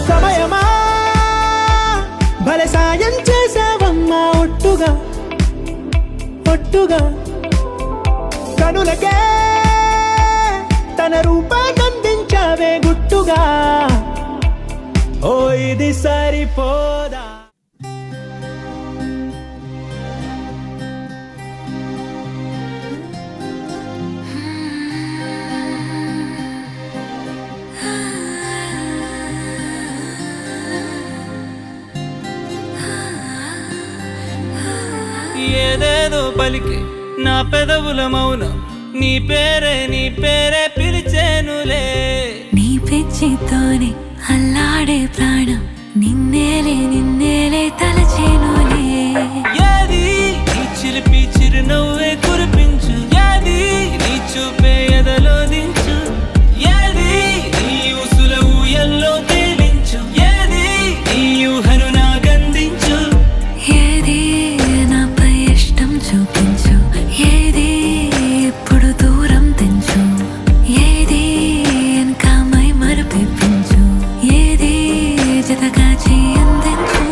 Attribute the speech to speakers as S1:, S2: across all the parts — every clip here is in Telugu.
S1: సమయమా భలే సాయం చేసావమ్మా ఒట్టుగా ఒట్టుగా కనులకే తన రూపాన్నందించావే గుట్టుగా ఓ ఇది సరిపోదా
S2: ఏదేదో పలికి నా పెదవుల మౌనం నీ పేరే పిలిచేనులే
S3: నీ పిచ్చితోనే అల్లాడే ప్రాణం నిన్నేలే తలచేనులే
S2: ఏది నీ చిలిపి చిరునవ్వే కురిపించు ఏది నీ చూపే ఎదలో దించు ఏది నీ ఉసుల ఊయల్లో తేలించు ఏది నీ ఊహను నాగందించు
S3: ఏది నాపై ఇష్టం చూపించు ఏది ఇప్పుడు దూరం తెంచు ఏది వెనకమై మరుపించు ఏది జతగా చేయందించు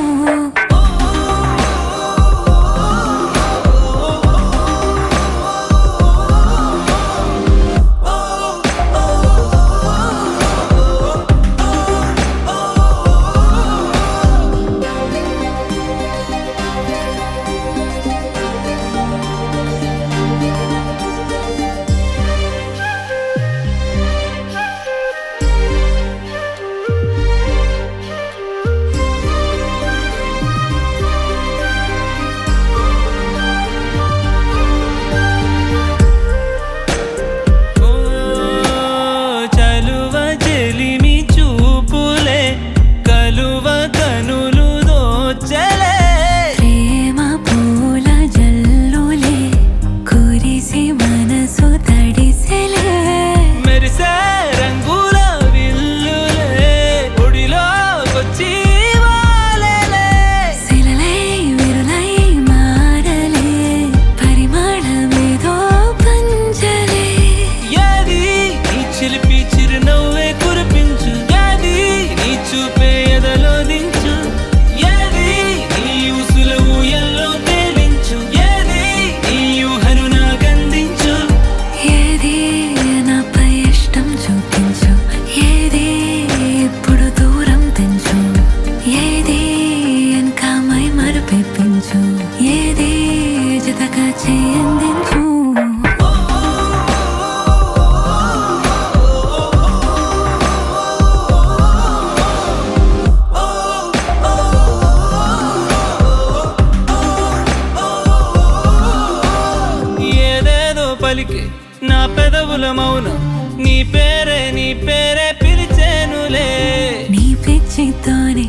S2: పలికి నా పెదవుల మౌనం నీ పేరే పిలిచేనులే
S3: నీ పిచ్చితోనే